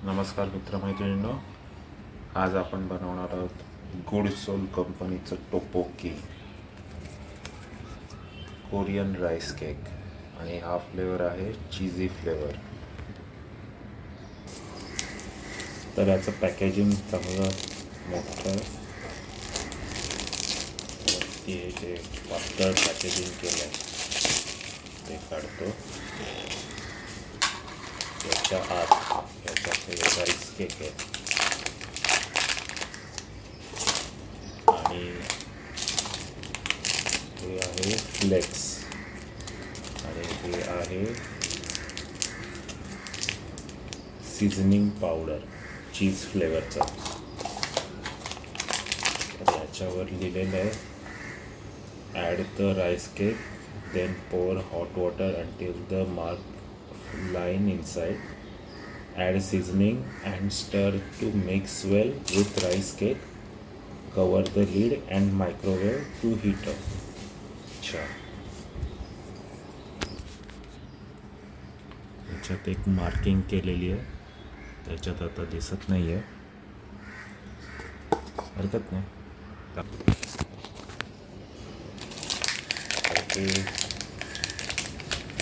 नमस्कार मित्रमैत्रिणींनो, आज आपण बनवणार आहोत गुड सोल कंपनीचं टोपोकी कोरियन राईस केक आणि हा फ्लेवर आहे चीझी फ्लेवर. तर याचं पॅकेजिंग चांगलं मोठं वरती हे जे पातळ पॅकेजिंग केलं आहे ते काढतो. याच्या आत याच्यात राईस केक आहे आणि हे आहे फ्लेक्स आणि हे आहे सीझनिंग पावडर चीज फ्लेवरचा. तर याच्यावर लिहिलेलं आहे add the rice cake then pour hot water until the mark line inside, add seasoning and stir to mix well with rice cake, cover the lid and microwave to heat up. अच्छा, याच्यात एक marking केलेली आहे, त्याच्यात आता दिसत नाही आहे, हरकत नाही.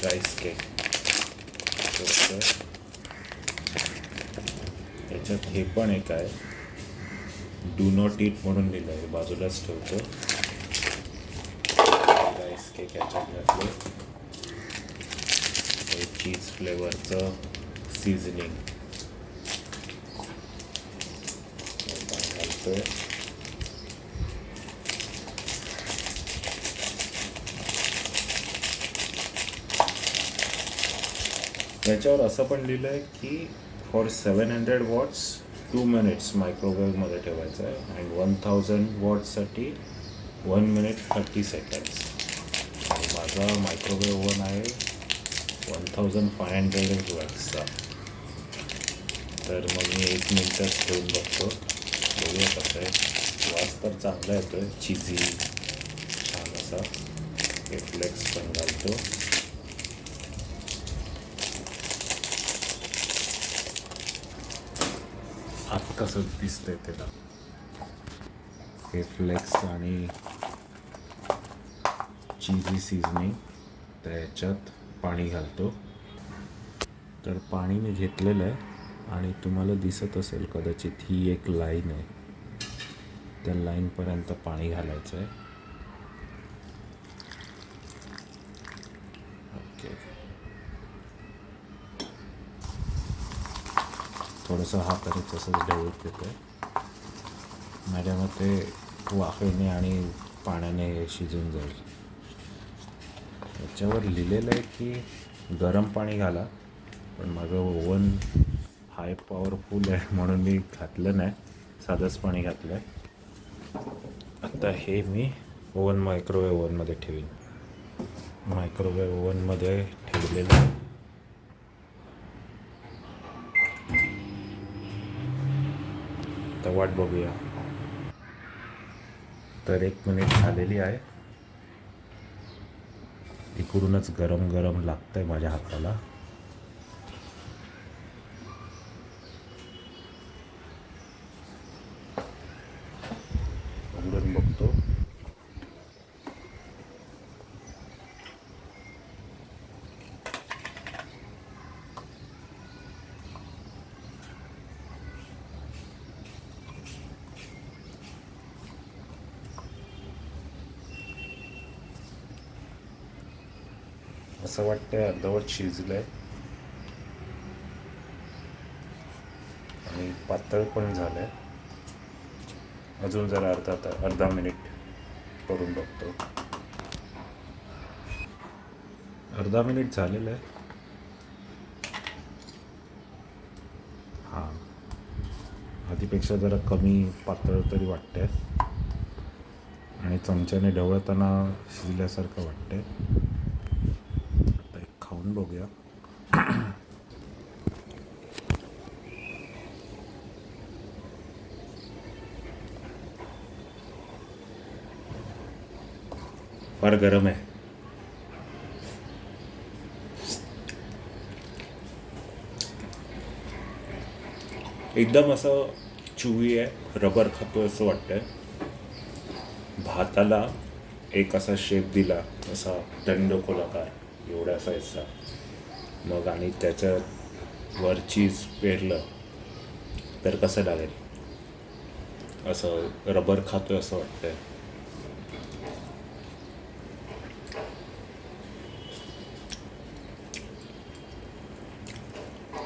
राईस केक याच्यात हे पण एक आहे डू नॉट ईट म्हणून लिहिलं आहे, बाजूलाच ठेवतो. राईस केक याच्यात घातले, हे चीज फ्लेवरचं सीझनिंग घालतोय. याच्यावर असं पण लिहिलं आहे की फॉर 700 वॉट्स 2 मिनिट्स मायक्रोवेव्हमध्ये ठेवायचं आहे अँड 1000 वॉट्ससाठी 1 मिनिट 30 सेकंड्स. आणि माझा मायक्रोवेव्ह ओव्हन आहे 1500 वॉट्सचा. तर मग मी 1 मिनिटच ठेवून बघतो, बघूया कसं आहे. वास तर चांगला येतो आहे, चीझी छान असा. हे फ्लेक्स पण घालतो. आता कसं दिसतंय त्याला हे फ्लेक्स आणि चीझी सीझनिंग. तर याच्यात पाणी घालतो. तर पाणी मी घेतलेलं आहे आणि तुम्हाला दिसत असेल कदाचित ही एक लाईन आहे, त्या लाईनपर्यंत पाणी घालायचं आहे. ओके, थोडंसं हाताने तसंच ढवळून देतो आहे. माझ्या मते वाफेने आणि पाण्याने शिजून जाईल. याच्यावर लिहिलेलं आहे की गरम पाणी घाला, पण माझं ओव्हन हाय पॉवरफुल आहे म्हणून मी घातलं नाही, साधंच पाणी घातलं आहे. आता हे मी मायक्रोवेव्ह ओव्हनमध्ये ठेवीन. मायक्रोवेव्ह ओव्हनमध्ये ठेवलेलं आहे. वाट बघूया. तर 1 मिनिट झालेली आहे. इकडूनच गरम गरम लागतंय माझ्या हाताला. उघडून बघतो. असं वाटतंय अर्धवट शिजलं आहे आणि पातळ पण झालं आहे. अजून जरा अर्धा मिनिट करून बघतो. अर्धा मिनिट झालेलं आहे. हां, आधीपेक्षा जरा कमी पातळ तरी वाटतंय आणि चमच्याने ढवळताना शिजल्यासारखं वाटतंय. आता एक खाऊन बघूया. फार गरम आहे. एकदम असं चुवी आहे, रबर खातो असं वाटतंय. भाताला एक असा शेप दिला, असा दंडगोलाकार एवढा साईजचा, मग आणि त्याच्यात वर चीज पेरलं तर कसं लागेल. असं रबर खातोय असं वाटतंय.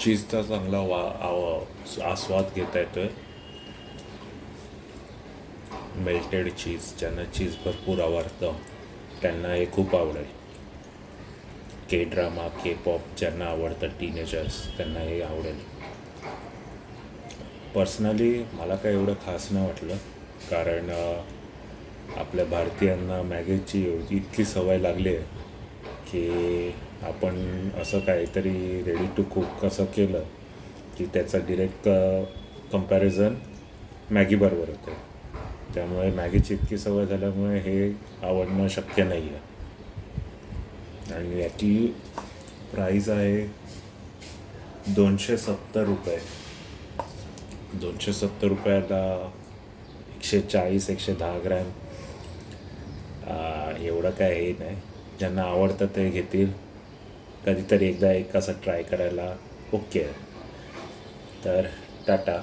चीजचा चांगला आस्वाद घेता येतोय. मेल्टेड चीज, ज्यांना चीज भरपूर आवडतं त्यांना हे खूप आवडेल. के ड्रामा, के पॉप ज्यांना आवडतं, टीनेजर्स, त्यांना हे आवडेल. पर्सनली मला काय एवढं खास नाही वाटलं, कारण आपल्या भारतीयांना मॅगीची इतकी सवय लागली आहे की आपण असं काहीतरी रेडी टू कुक असं केलं की त्याचा डिरेक्ट कंपॅरिझन मॅगीबरोबर होतं. त्यामुळे मॅगीची इतकी सवय झाल्यामुळे हे आवडणं शक्य नाही आहे. आणि याची प्राईज आहे ₹270. ₹270 140-110 ग्रॅम. एवढं काय हे नाही. ज्यांना आवडतं ते घेतील. कधीतरी एकदा एक असं ट्राय करायला ओके आहे. तर टाटा.